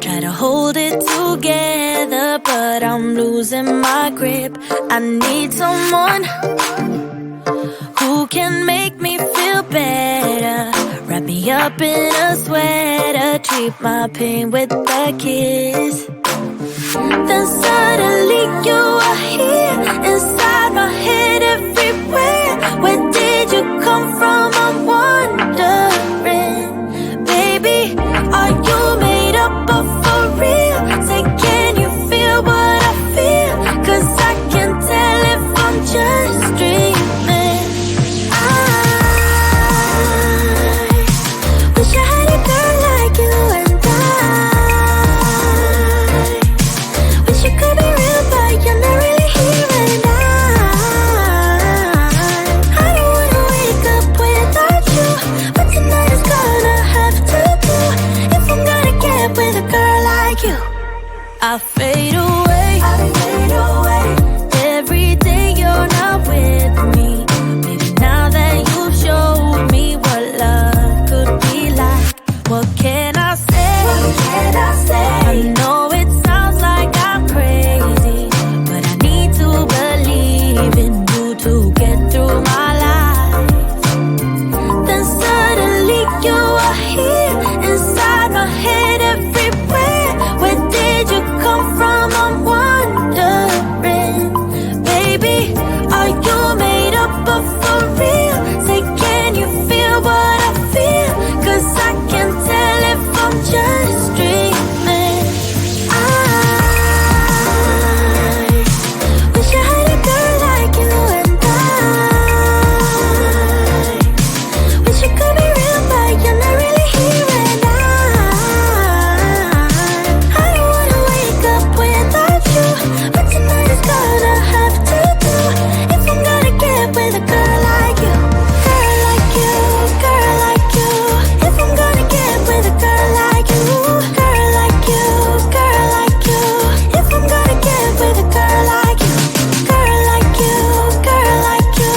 Try to hold it together, but I'm losing my grip. I need someone who can make me feel better. Wrap me up in a sweater, treat my pain with a kiss. Then suddenly you are here, inside my head everywhere. Where did you come from? I'm wondering. Baby, are you made up of for real? Say, can you feel what I feel? 'Cause I can tell if I'm just dreaming. I wish I had a girl like you, and I wish you could be real, but you're not really here. And I don't wanna wake up without you, but tonight is gonna have to do. If I'm gonna get with a girl like you, I fade away. Every day you're not with me. Maybe now that you've showed me what love could be like, what can I say? I know it sounds like I'm crazy, but I need to believe in you to get through my life. Then suddenly you are here, inside my head everywhere. Where did you come from? I'm wondering. Baby, are you made up of for real? Say, can you feel what I feel? 'Cause I can tell if I'm just dreaming. I wish I had a girl like you, and I wish you could be real, but you're not really here. And I don't wanna wake up without you, but tonight is gonna have to do. If I'm gonna get with a girl like you, girl like you, girl like you. If I'm gonna get with a girl like you, girl like you, girl like you. If I'm gonna get with a girl like you, girl like you, girl like you.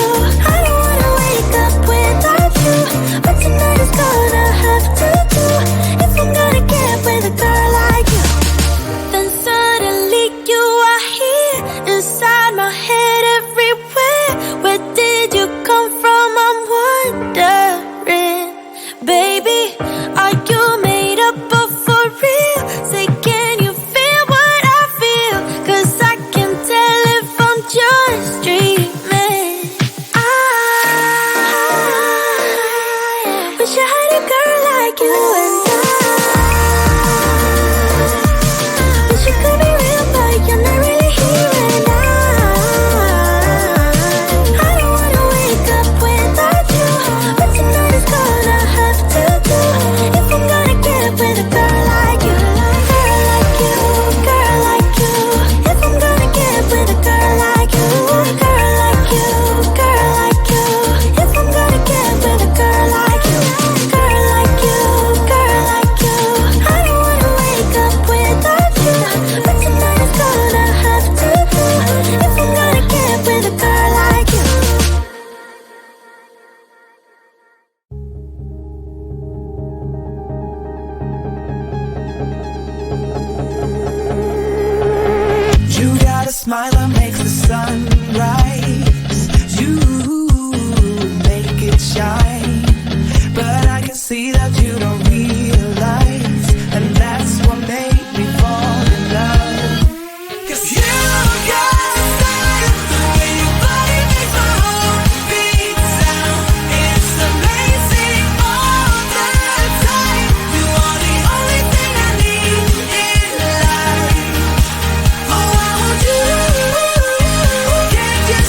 I don't wanna wake up without you, but tonight is gonna have to do. If I'm gonna get with a girl like you. Then suddenly you are here, inside my head everywhere. Where did you come from? I'm wondering. Baby, are you made up of for real? Say, can you feel what I feel? 'Cause I can tell if I'm just dreaming. I wish I had a girl like you, and I wish you could be real, but you're not really here. And I don't wanna wake up without you, but tonight is gonna have to do. If I'm gonna get with a girl like you, girl like you, girl like you. If I'm gonna get with a girl like you, girl like you, girl like you. If I'm gonna get with a girl like you, girl like you, girl like you. I don't wanna wake up without you, but tonight is gonna have to do. If I'm gonna get with a girl like you. You got a smile that makes the sun rise. You make it shine. But I can see that you don't realize, and that's what made me fall in love. 'Cause you got style, the way your body makes my heart beat sound. It's amazing all the time. You are the only thing I need in life. Oh, I want you. Can't you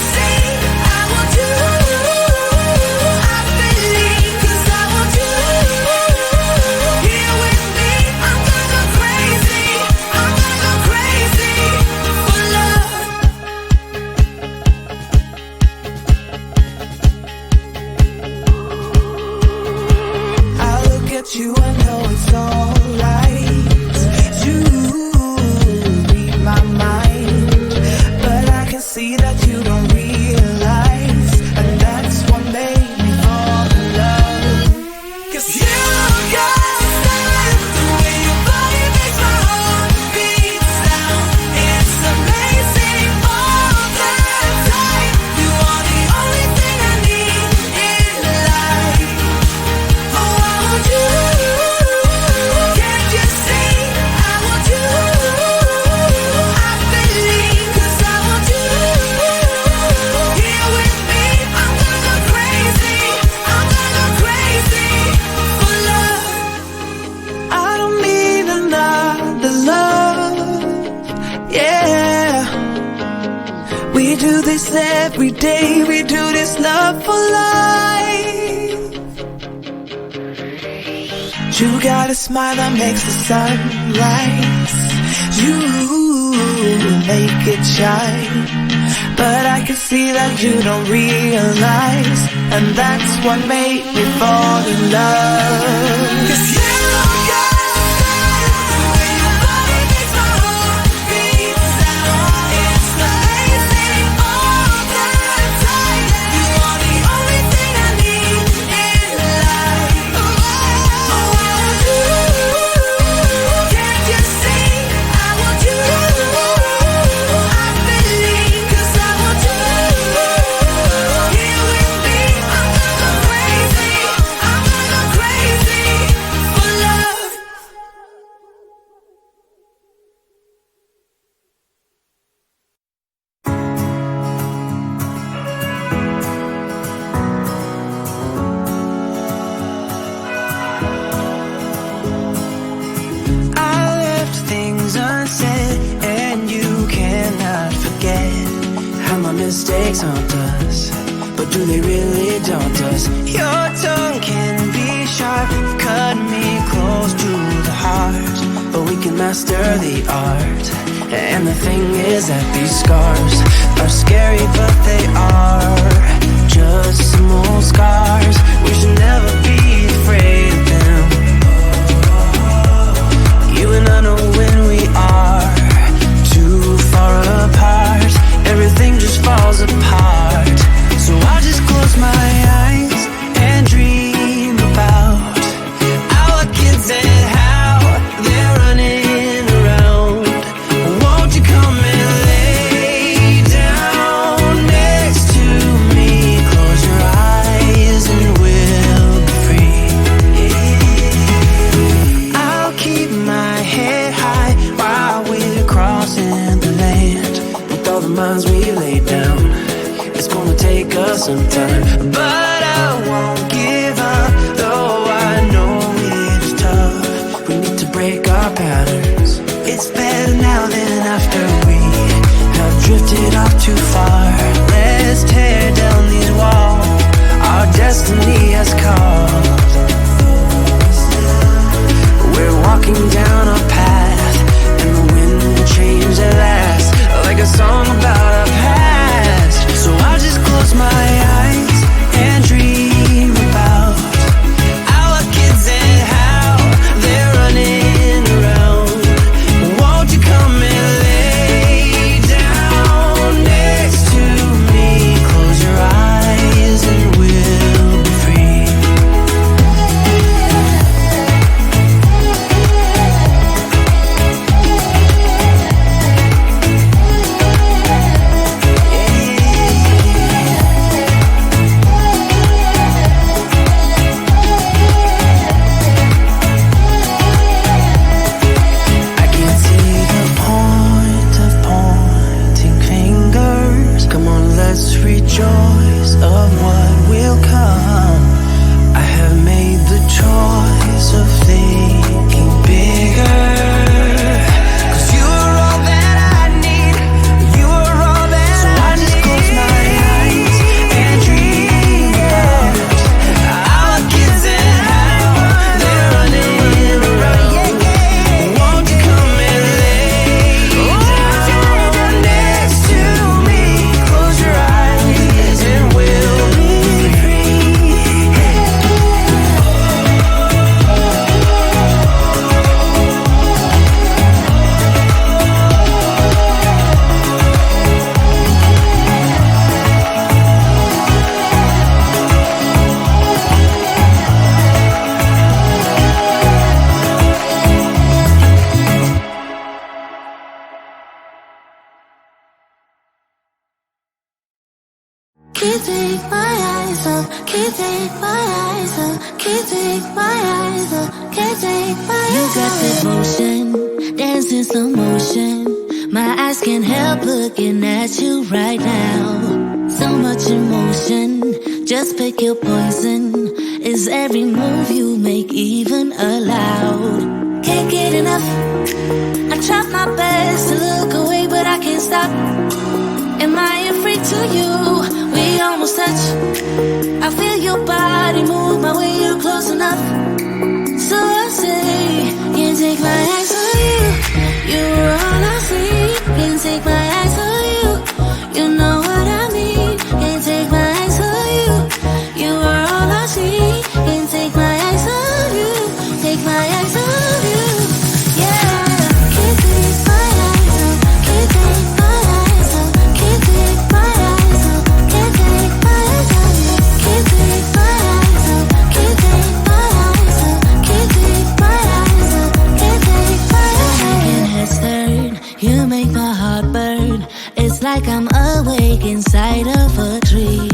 'cause every day we do this love for life. You got a smile that makes the sun rise. You make it shine, but I can see that you don't realize, and that's what made me fall in love. 'Cause you got mistakes haunt us, but do they really daunt us? Your tongue can be sharp, cut me close to the heart, but we can master the art. And the thing is that these scars are scary, but they are just some old scars. We should never be afraid of them. You and I know when we are too far apart, everything just falls apart. So I just close my eyes and dream about our kids and how they're running around. Won't you come and lay down next to me? Close your eyes and we'll be free. I'll keep my head high while we're crossing the land. All the minds we lay down, it's gonna take us some time, but I won't give up, though I know it's tough. We need to break our patterns. It's better now than after we have drifted off too far. Let's tear down these walls our destiny has called. We're walking down a path, and the wind will change at last, like a song about our past. So I'll just close my eyes and dream about our kids and how they're running around. Won't you come and lay down next to me? Close your eyes and we'll be free. Rejoice of what will come. I have made the choice of thinking bigger, 'cause you're all that I need. You're all that I need. So I just close my eyes and dream about our kids and how they're running around. Won't you come and lay down next to me? Close your eyes and we'll be free. Can't take my eyes off, can't take my eyes off, can't take my eyes off, can't take my eyes off. You got that motion, dancing slow motion. My eyes can't help looking at you right now. So much emotion, just pick your poison. Is every move you make even allowed? Can't get enough. I try my best to look away, but I can't stop. Am I in free to you. We almost touch. I feel your body move my way, you're close enough. So I say, can't take my eyes on you. You were all I see. Can't take my eyes on you. You know what I mean. Can't take my eyes on you. You were all I see. Can't take my eyes on you. Take my eyes on you. Yeah. Can't take my eyes on. Can't take my eyes on. Can't take my eyes on. Can't take my eyes on you. Can't take my eyes on. Can't take my eyes on. Can't take my eyes on. Can't take my eyes on. Shaking heads turn, you make my heart burn. It's like I'm awake inside of a dream.